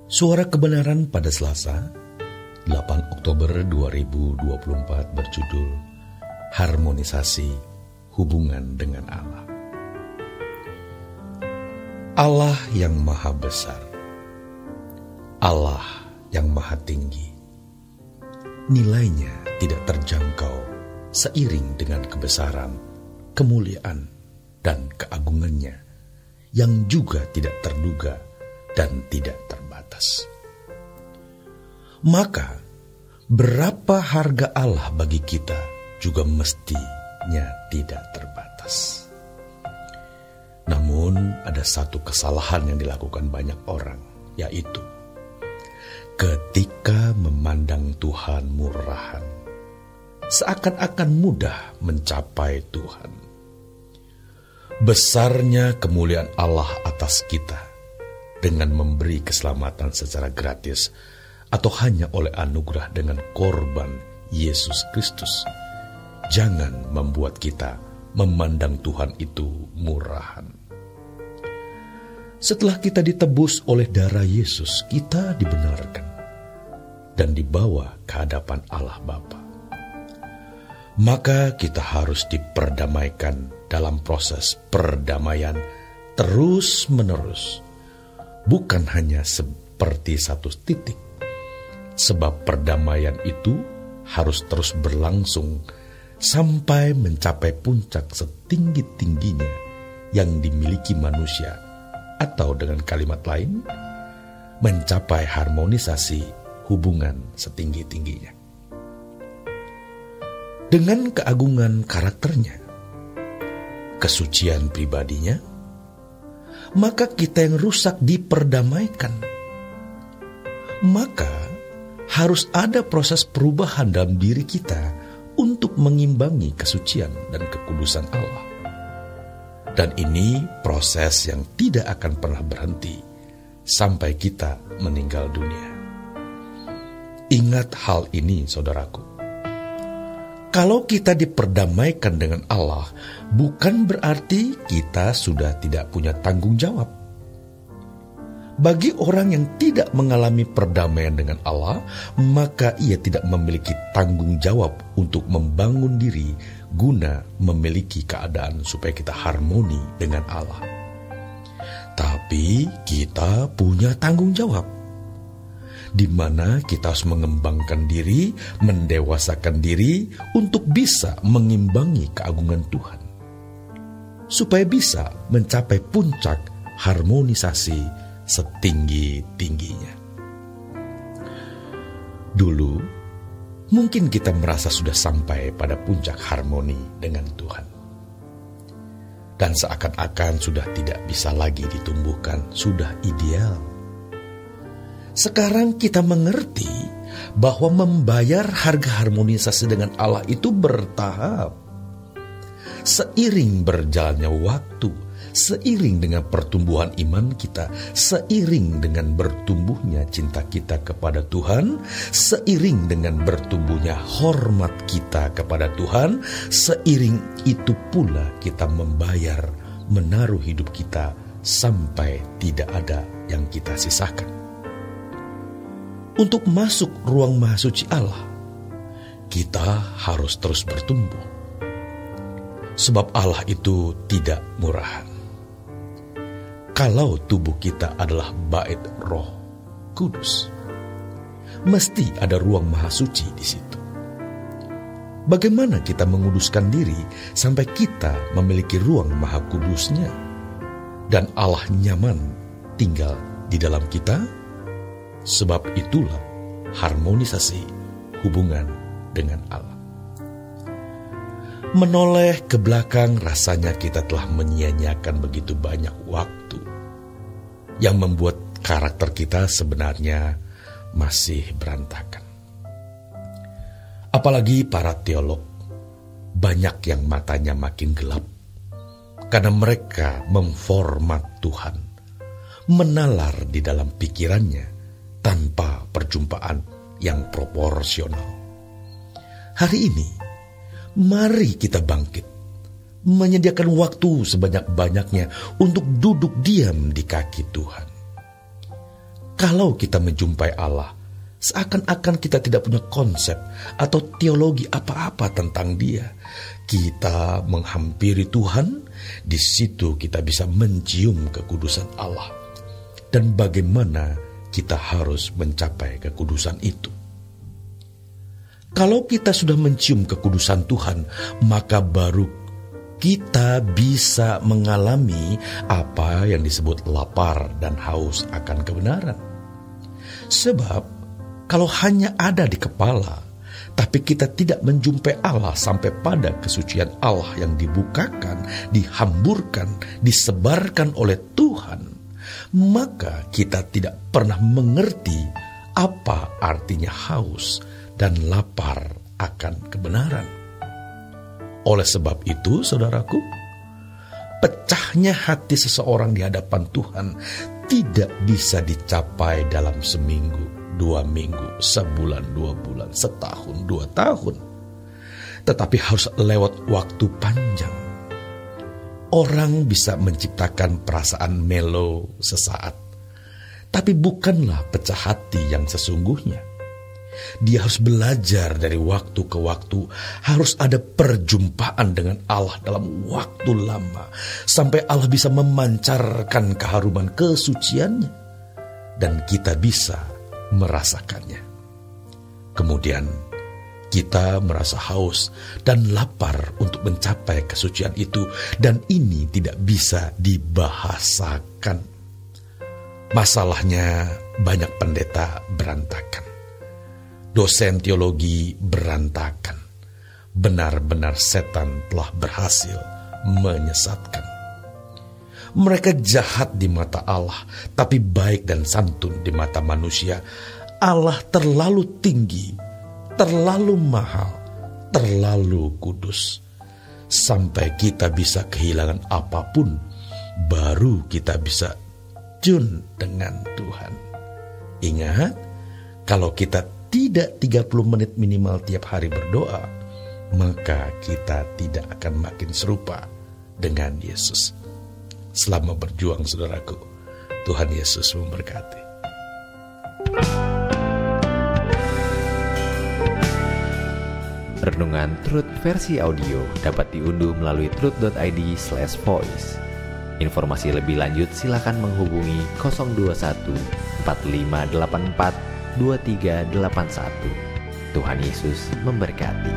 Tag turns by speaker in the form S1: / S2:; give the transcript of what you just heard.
S1: Suara Kebenaran pada Selasa, 8 Oktober 2024 berjudul Harmonisasi Hubungan dengan Allah. Allah yang maha besar, Allah yang maha tinggi, nilainya tidak terjangkau seiring dengan kebesaran, kemuliaan, dan keagungannya yang juga tidak terduga dan tidak terbatas. Maka, berapa harga Allah bagi kita juga mestinya tidak terbatas. Namun, ada satu kesalahan yang dilakukan banyak orang, yaitu ketika memandang Tuhan murahan, seakan-akan mudah mencapai Tuhan. Besarnya kemuliaan Allah atas kita dengan memberi keselamatan secara gratis atau hanya oleh anugerah dengan korban Yesus Kristus, jangan membuat kita memandang Tuhan itu murahan. Setelah kita ditebus oleh darah Yesus, kita dibenarkan dan dibawa ke hadapan Allah Bapa. Maka kita harus diperdamaikan dalam proses perdamaian terus-menerus, bukan hanya seperti satu titik, sebab perdamaian itu harus terus berlangsung sampai mencapai puncak setinggi-tingginya yang dimiliki manusia, atau dengan kalimat lain, mencapai harmonisasi hubungan setinggi-tingginya. Dengan keagungan karakternya, kesucian pribadinya, maka kita yang rusak diperdamaikan. Maka harus ada proses perubahan dalam diri kita untuk mengimbangi kesucian dan kekudusan Allah. Dan ini proses yang tidak akan pernah berhenti sampai kita meninggal dunia. Ingat hal ini, saudaraku. Kalau kita diperdamaikan dengan Allah, bukan berarti kita sudah tidak punya tanggung jawab. Bagi orang yang tidak mengalami perdamaian dengan Allah, maka ia tidak memiliki tanggung jawab untuk membangun diri guna memiliki keadaan supaya kita harmoni dengan Allah. Tapi kita punya tanggung jawab, di mana kita harus mengembangkan diri, mendewasakan diri untuk bisa mengimbangi keagungan Tuhan, supaya bisa mencapai puncak harmonisasi setinggi-tingginya. Dulu, mungkin kita merasa sudah sampai pada puncak harmoni dengan Tuhan, dan seakan-akan sudah tidak bisa lagi ditumbuhkan, sudah ideal. Sekarang kita mengerti bahwa membayar harga harmonisasi dengan Allah itu bertahap. Seiring berjalannya waktu, seiring dengan pertumbuhan iman kita, seiring dengan bertumbuhnya cinta kita kepada Tuhan, seiring dengan bertumbuhnya hormat kita kepada Tuhan, seiring itu pula kita membayar, menaruh hidup kita sampai tidak ada yang kita sisakan. Untuk masuk ruang maha suci Allah, kita harus terus bertumbuh. Sebab Allah itu tidak murahan. Kalau tubuh kita adalah bait Roh Kudus, mesti ada ruang maha suci di situ. Bagaimana kita menguduskan diri sampai kita memiliki ruang maha kudusnya dan Allah nyaman tinggal di dalam kita? Sebab itulah harmonisasi hubungan dengan Allah. Menoleh ke belakang, rasanya kita telah menyia-nyiakan begitu banyak waktu yang membuat karakter kita sebenarnya masih berantakan. Apalagi para teolog, banyak yang matanya makin gelap karena mereka memformat Tuhan, menalar di dalam pikirannya tanpa perjumpaan yang proporsional. Hari ini, mari kita bangkit, menyediakan waktu sebanyak-banyaknya untuk duduk diam di kaki Tuhan. Kalau kita menjumpai Allah, seakan-akan kita tidak punya konsep atau teologi apa-apa tentang Dia. Kita menghampiri Tuhan, di situ kita bisa mencium kekudusan Allah. Dan bagaimana kita harus mencapai kekudusan itu. Kalau kita sudah mencium kekudusan Tuhan, maka baru kita bisa mengalami apa yang disebut lapar dan haus akan kebenaran. Sebab kalau hanya ada di kepala, tapi kita tidak menjumpai Allah sampai pada kesucian Allah yang dibukakan, dihamburkan, disebarkan oleh Tuhan, maka kita tidak pernah mengerti apa artinya haus dan lapar akan kebenaran. Oleh sebab itu, saudaraku, pecahnya hati seseorang di hadapan Tuhan tidak bisa dicapai dalam seminggu, 2 minggu, sebulan, 2 bulan, setahun, 2 tahun. Tetapi harus lewat waktu panjang. Orang bisa menciptakan perasaan melo sesaat, tapi bukanlah pecah hati yang sesungguhnya. Dia harus belajar dari waktu ke waktu, harus ada perjumpaan dengan Allah dalam waktu lama, sampai Allah bisa memancarkan keharuman kesuciannya, dan kita bisa merasakannya. Kemudian kita merasa haus dan lapar untuk mencapai kesucian itu, dan ini tidak bisa dibahasakan. Masalahnya banyak pendeta berantakan. Dosen teologi berantakan. Benar-benar setan telah berhasil menyesatkan. Mereka jahat di mata Allah, tapi baik dan santun di mata manusia. Allah terlalu tinggi, terlalu mahal, terlalu kudus. Sampai kita bisa kehilangan apapun, baru kita bisa tune dengan Tuhan. Ingat, kalau kita tidak 30 menit minimal tiap hari berdoa, maka kita tidak akan makin serupa dengan Yesus. Selamat berjuang, saudaraku. Tuhan Yesus memberkati.
S2: Renungan Truth versi audio dapat diunduh melalui truth.id/voice. Informasi lebih lanjut silakan menghubungi 021 4584 2381. Tuhan Yesus memberkati.